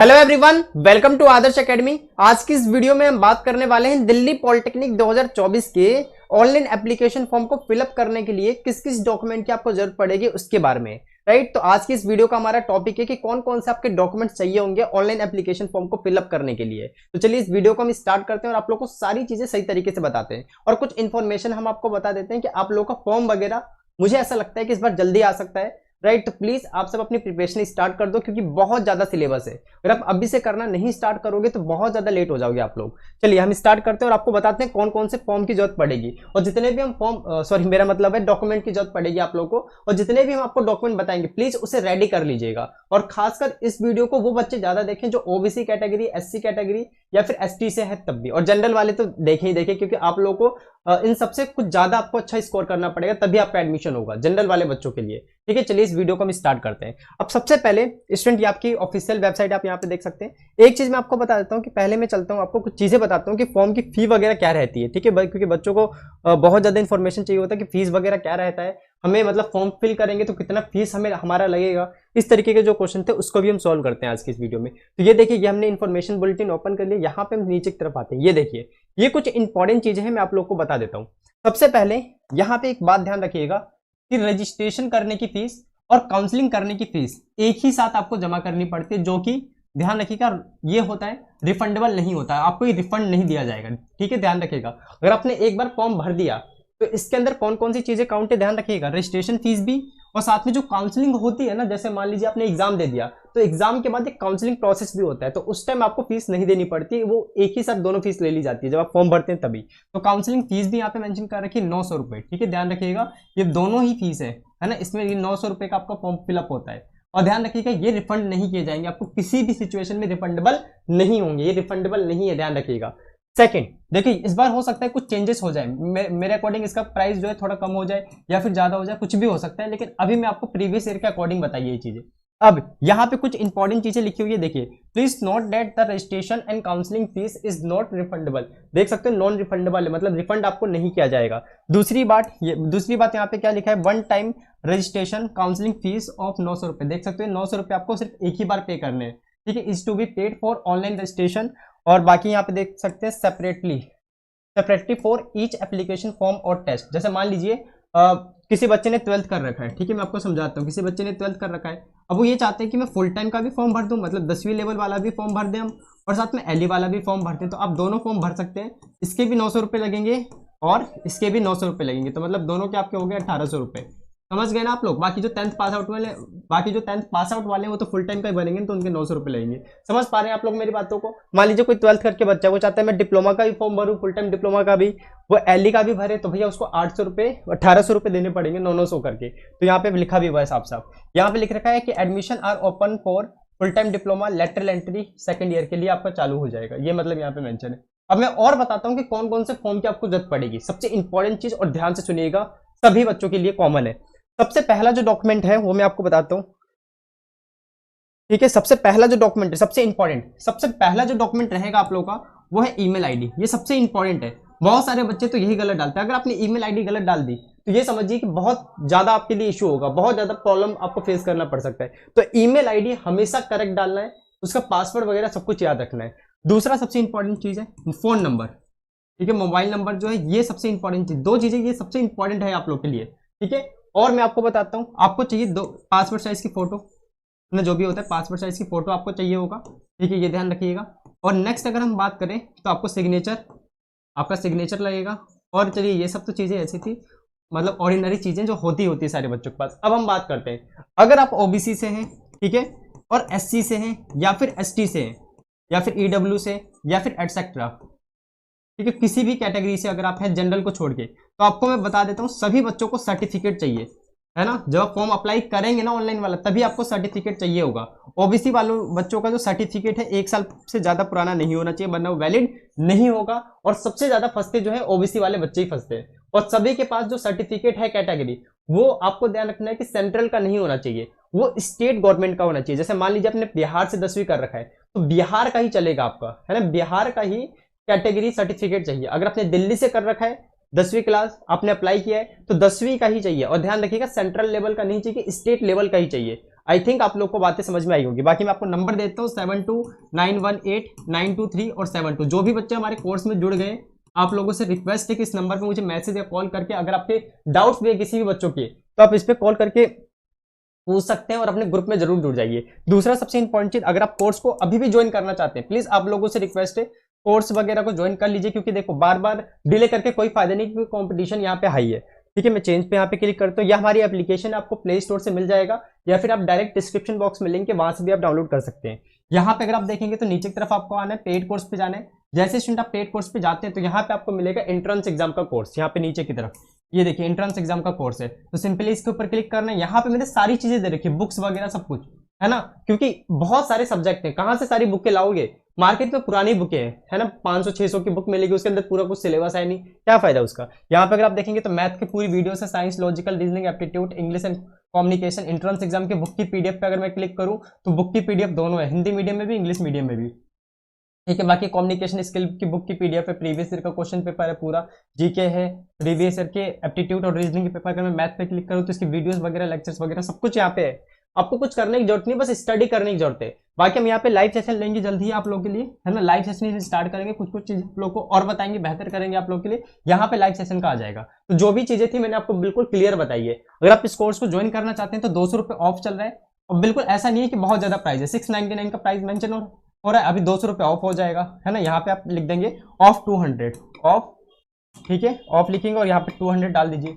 Hello everyone, welcome to Adarsh academy. आज की इस वीडियो में हम बात करने वाले हैं दिल्ली पॉलिटेक्निक 2024 के ऑनलाइन एप्लीकेशन फॉर्म को फिलअप करने के लिए किस किस डॉक्यूमेंट की आपको जरूरत पड़ेगी उसके बारे में। राइट, तो आज की इस वीडियो का हमारा टॉपिक है कि कौन कौन से आपके डॉक्यूमेंट्स चाहिए होंगे ऑनलाइन एप्लीकेशन फॉर्म को फिलअप करने के लिए। तो चलिए इस वीडियो को हम स्टार्ट करते हैं और आप लोग को सारी चीजें सही तरीके से बताते हैं और कुछ इन्फॉर्मेशन हम आपको बता देते हैं कि आप लोगों का फॉर्म वगैरह मुझे ऐसा लगता है कि इस बार जल्दी आ सकता है। राइट, तो प्लीज आप सब अपनी प्रिपरेशन स्टार्ट कर दो क्योंकि बहुत ज्यादा सिलेबस है। अगर आप अभी से करना नहीं स्टार्ट करोगे तो बहुत ज्यादा लेट हो जाओगे आप लोग। चलिए हम स्टार्ट करते हैं और आपको बताते हैं कौन कौन से फॉर्म की जरूरत पड़ेगी और जितने भी हम फॉर्म मेरा मतलब है डॉक्यूमेंट की जरूरत पड़ेगी आप लोगों को। और जितने भी हम आपको डॉक्यूमेंट बताएंगे प्लीज उसे रेडी कर लीजिएगा। और खासकर इस वीडियो को वो बच्चे ज्यादा देखें जो ओबीसी कैटेगरी, एससी कैटेगरी या फिर एसटी से है तब भी, और जनरल वाले तो देखें ही देखें क्योंकि आप लोगों को इन सबसे कुछ ज्यादा आपको अच्छा स्कोर करना पड़ेगा तभी आपका एडमिशन होगा जनरल वाले बच्चों के लिए। ठीक है, चलिए इस वीडियो को हम स्टार्ट करते हैं। अब सबसे पहले स्टूडेंट, ये आपकी ऑफिशियल वेबसाइट आप यहाँ पे देख सकते हैं। एक चीज मैं आपको बता देता हूँ कि पहले मैं चलता हूँ आपको कुछ चीजें बताता हूँ कि फॉर्म की फी वगैरह क्या रहती है। ठीक है, क्योंकि बच्चों को बहुत ज्यादा इन्फॉर्मेशन चाहिए होता है कि फीस वगैरह क्या रहता है, हमें मतलब फॉर्म फिल करेंगे तो कितना फीस हमें हमारा लगेगा। इस तरीके के जो क्वेश्चन थे उसको भी हम सॉल्व करते हैं आज की इस वीडियो में। तो ये देखिए, ये हमने इन्फॉर्मेशन बुलेटिन ओपन कर लिया। यहाँ पे हम नीचे की तरफ आते हैं। ये देखिए, ये कुछ इंपॉर्टेंट चीजें हैं, मैं आप लोग को बता देता हूँ। सबसे पहले यहाँ पे एक बात ध्यान रखिएगा कि रजिस्ट्रेशन करने की फीस और काउंसलिंग करने की फीस एक ही साथ आपको जमा करनी पड़ती है, जो कि ध्यान रखिएगा ये होता है रिफंडेबल नहीं होता है, आपको ये रिफंड नहीं दिया जाएगा। ठीक है, ध्यान रखिएगा। अगर आपने एक बार फॉर्म भर दिया तो इसके अंदर कौन कौन सी चीजें काउंट है ध्यान रखिएगा, रजिस्ट्रेशन फीस भी और साथ में जो काउंसलिंग होती है ना, जैसे मान लीजिए आपने एग्जाम दे दिया तो एग्जाम के बाद एक काउंसलिंग प्रोसेस भी होता है, तो उस टाइम आपको फीस नहीं देनी पड़ती, वो एक ही साथ दोनों फीस ले ली जाती है जब आप फॉर्म भरते हैं तभी। तो काउंसलिंग फीस भी यहाँ पे मेंशन कर रखी है 900 रुपए। ठीक है, ध्यान रखिएगा, ये दोनों ही फीस है ना, इसमें ये 900 रुपए का आपका फॉर्म फिलअप होता है। और ध्यान रखिएगा ये रिफंड नहीं किए जाएंगे, आपको किसी भी सिचुएशन में रिफंडेबल नहीं होंगे, ये रिफंडेबल नहीं है, ध्यान रखिएगा। सेकंड, देखिए इस बार हो सकता है कुछ चेंजेस हो जाए, मेरे अकॉर्डिंग इसका प्राइस जो है थोड़ा कम हो जाए या फिर ज्यादा हो जाए, कुछ भी हो सकता है, लेकिन अभी मैं आपको प्रीवियस ईयर के अकॉर्डिंग बताइए ये चीजें। अब यहाँ पे कुछ इंपॉर्टेंट चीजें लिखी हुई है, देखिए please note that the registration and counselling fees is not refundable. देख सकते हो नॉन रिफंडेबल है, मतलब रिफंड आपको नहीं किया जाएगा। दूसरी बात यहाँ पे क्या लिखा है, one time registration counselling fees of 900 रुपए। देख सकते हो 900 रुपए आपको सिर्फ एक ही बार पे करने हैं। ठीक है, is to be paid for online registration. और बाकी यहाँ पे देख सकते हैं separately for each application form और टेस्ट। जैसे मान लीजिए किसी बच्चे ने 12th कर रखा है, ठीक है मैं आपको समझाता हूँ, किसी बच्चे ने 12th कर रखा है, अब वो ये चाहते हैं कि मैं फुल टाइम का भी फॉर्म भर दूं, मतलब 10वीं लेवल वाला भी फॉर्म भर दें हम और साथ में एलई वाला भी फॉर्म भरते हैं, तो आप दोनों फॉर्म भर सकते हैं। इसके भी 900 रुपये लगेंगे और इसके भी 900 रुपये लगेंगे, तो मतलब दोनों के आपके हो गए 1800 रुपये। समझ गए ना आप लोग। बाकी जो 10th पास आउट वाले हैं वो तो फुल टाइम का ही बनेंगे, तो उनके 900 रुपये लगेंगे। समझ पा रहे हैं आप लोग मेरी बातों को। मान लीजिए कोई 12th करके बच्चा वो चाहता है मैं डिप्लोमा का भी फॉर्म भरूँ, फुल टाइम डिप्लोमा का भी, वो एलई का भी भरे, तो भैया उसको 800 रुपये 1800 रुपये देने पड़ेंगे, 900 करके। तो यहाँ पे लिखा भी हुआ है साफ साफ, यहाँ पे लिख रखा है कि admission are open for full time diploma lateral entry second year के लिए आपका चालू हो जाएगा, ये मतलब यहाँ पे मेंशन है। अब मैं और बताता हूँ कि कौन कौन से फॉर्म की आपको जरूरत पड़ेगी। सबसे इंपॉर्टेंट चीज, और ध्यान से सुनिएगा, सभी बच्चों के लिए कॉमन है। सबसे पहला जो डॉक्यूमेंट है वो मैं आपको बताता हूं। ठीक है, सबसे पहला जो डॉक्यूमेंट है, सबसे इंपॉर्टेंट, सबसे पहला जो डॉक्यूमेंट रहेगा आप लोगों का वो है ईमेल आईडी। ये सबसे इंपॉर्टेंट है। बहुत सारे बच्चे तो यही गलत डालते हैं। अगर आपने ईमेल आईडी गलत डाल दी तो ये समझिए कि बहुत ज्यादा आपके लिए इशू होगा, बहुत ज्यादा प्रॉब्लम आपको फेस करना पड़ सकता है। तो ईमेल आईडी हमेशा करेक्ट डालना है, उसका पासवर्ड वगैरह सब कुछ याद रखना है। दूसरा सबसे इंपॉर्टेंट चीज है फोन नंबर। ठीक है, मोबाइल नंबर जो है ये सबसे इंपॉर्टेंट चीज, दो चीजें ये सबसे इंपॉर्टेंट है आप लोग के लिए। ठीक है, और मैं आपको बताता हूं, आपको चाहिए दो पासपोर्ट साइज की फोटो, जो भी होता है पासपोर्ट साइज की फोटो आपको चाहिए होगा। ठीक है, ये ध्यान रखिएगा। और नेक्स्ट अगर हम बात करें तो आपको आपका सिग्नेचर लगेगा। और चलिए ये सब तो चीजें ऐसी थी, मतलब ऑर्डिनरी चीजें जो होती है सारे बच्चों के पास। अब हम बात करते हैं, अगर आप ओबीसी से हैं, ठीक है, और एससी से हैं या फिर एसटी से हैं या फिर ईडब्ल्यू से या फिर एटसेट्रा, ठीक है, किसी भी कैटेगरी से अगर आप हैं जनरल को छोड़ के, तो आपको मैं बता देता हूं सभी बच्चों को सर्टिफिकेट चाहिए, है ना। जब आप फॉर्म अप्लाई करेंगे ना ऑनलाइन वाला, तभी आपको सर्टिफिकेट चाहिए होगा। ओबीसी वालों बच्चों का जो सर्टिफिकेट है 1 साल से ज्यादा पुराना नहीं होना चाहिए, वरना वो वैलिड नहीं होगा। और सबसे ज्यादा फंसते जो है ओबीसी वाले बच्चे ही फंसते हैं। और सभी के पास जो सर्टिफिकेट है कैटेगरी, वो आपको ध्यान रखना है कि सेंट्रल का नहीं होना चाहिए, वो स्टेट गवर्नमेंट का होना चाहिए। जैसे मान लीजिए आपने बिहार से 10वीं कर रखा है तो बिहार का ही चलेगा आपका, है ना, बिहार का ही कैटेगरी सर्टिफिकेट चाहिए। अगर आपने दिल्ली से कर रखा है 10वीं क्लास आपने अप्लाई किया है तो 10वीं का ही चाहिए। और ध्यान रखिएगा सेंट्रल लेवल का नहीं चाहिए, स्टेट लेवल का ही चाहिए। आई थिंक आप लोग को बातें समझ में आई होगी। बाकी मैं आपको नंबर देता हूँ 72918923 और 72। जो भी बच्चे हमारे कोर्स में जुड़ गए, आप लोगों से रिक्वेस्ट है कि इस नंबर पे मुझे मैसेज या कॉल करके अगर आपके डाउट्स भी है किसी भी बच्चों के, तो आप इस पे कॉल करके पूछ सकते हैं और अपने ग्रुप में जरूर जुड़ जाइए। दूसरा सबसे इंपॉर्टेंट चीज, अगर आप कोर्स को अभी भी ज्वाइन करना चाहते हैं, प्लीज आप लोगों से रिक्वेस्ट है कोर्स वगैरह को ज्वाइन कर लीजिए, क्योंकि देखो बार बार डिले करके कोई फायदा नहीं, क्योंकि कंपटीशन यहाँ पे हाई है। ठीक है, मैं चेंज पे यहाँ पे क्लिक करता हूँ। यह हमारी एप्लीकेशन आपको प्ले स्टोर से मिल जाएगा, या फिर आप डायरेक्ट डिस्क्रिप्शन बॉक्स में लिंक है, वहां से भी आप डाउनलोड कर सकते हैं। यहाँ पे अगर आप देखेंगे तो नीचे की तरफ आपको आना है, पेड कोर्स पे जाना है। जैसे स्टूडेंट आप पेड कोर्स पे जाते हैं तो यहाँ पे आपको मिलेगा एंट्रेंस एग्जाम का कोर्स। यहाँ पे नीचे की तरफ ये देखिए एंट्रेंस एग्जाम का कोर्स है, तो सिंपली इसके ऊपर क्लिक करना है। यहाँ पे मैंने सारी चीजें दे रखी है, बुक्स वगैरह सब कुछ है ना, क्योंकि बहुत सारे सब्जेक्ट हैं, कहां से सारी बुकें लाओगे, मार्केट में पुरानी बुकें है ना, 500-600 की बुक मिलेगी, उसके अंदर पूरा कुछ सिलेबस है नहीं, क्या फायदा उसका। यहाँ पे अगर आप देखेंगे तो मैथ की पूरी वीडियो है, science, logical, reasoning, aptitude, English and communication, entrance exam की बुक की पीडीएफ पे अगर मैं क्लिक करूं तो बुक की पीडीएफ दोनों है, हिंदी मीडियम में भी इंग्लिश मीडियम में भी। ठीक है, बाकी कम्युनिकेशन स्किल की बुक की पीडीएफ है, प्रीवियस ईयर का क्वेश्चन पेपर है, पूरा जीके है, प्रीवियस ईयर के एप्टीट्यूड और रीजनिंग के पेपर। अगर मैं मैथ पे क्लिक करूं तो इसकी वीडियोस वगैरह, लेक्चर्स वगैरह सब कुछ यहाँ पे है। आपको कुछ करने की जरूरत नहीं, बस स्टडी करने की जरूरत है। बाकी हम यहाँ पे लाइव सेशन लेंगे जल्दी ही आप लोगों के लिए, है ना, लाइव सेशन स्टार्ट करेंगे, कुछ कुछ चीज आप लोग को और बताएंगे, बेहतर करेंगे आप लोग के लिए। यहाँ पे लाइव सेशन का आ जाएगा, तो जो भी चीजें थी मैंने आपको बिल्कुल क्लियर बताई है। अगर आप इस कोर्स को ज्वाइन करना चाहते हैं तो 200 रुपये ऑफ चल रहा है, और बिल्कुल ऐसा नहीं है कि बहुत ज्यादा प्राइस है, 699 का प्राइस मेंशन हो रहा है, अभी 200 रुपये ऑफ हो जाएगा, है ना। यहाँ पे आप लिख देंगे ऑफ 200 ऑफ, ठीक है, ऑफ लिखेंगे और यहाँ पे 200 डाल दीजिए,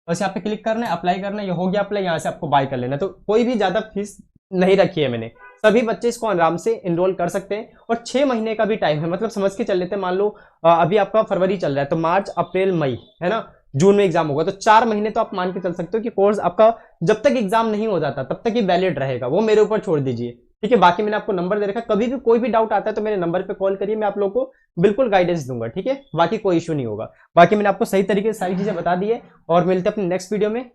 बस यहाँ पे क्लिक करना है, अप्लाई करना है, ये हो गया अप्लाई। यहाँ से आपको बाय कर लेना, तो कोई भी ज्यादा फीस नहीं रखी है मैंने, सभी बच्चे इसको आराम से इनरोल कर सकते हैं। और 6 महीने का भी टाइम है, मतलब समझ के चल लेते हैं, मान लो अभी आपका फरवरी चल रहा है, तो मार्च, अप्रैल, मई, है ना, जून में एग्जाम होगा, तो 4 महीने तो आप मान के चल सकते हो कि कोर्स आपका जब तक एग्जाम नहीं हो जाता तब तक ही वैलिड रहेगा, वो मेरे ऊपर छोड़ दीजिए। ठीक है, बाकी मैंने आपको नंबर दे रखा, कभी भी कोई भी डाउट आता है तो मेरे नंबर पे कॉल करिए, मैं आप लोगों को बिल्कुल गाइडेंस दूंगा। ठीक है, बाकी कोई इशू नहीं होगा। बाकी मैंने आपको सही तरीके से सारी चीजें बता दी है, और मिलते हैं अपने नेक्स्ट वीडियो में।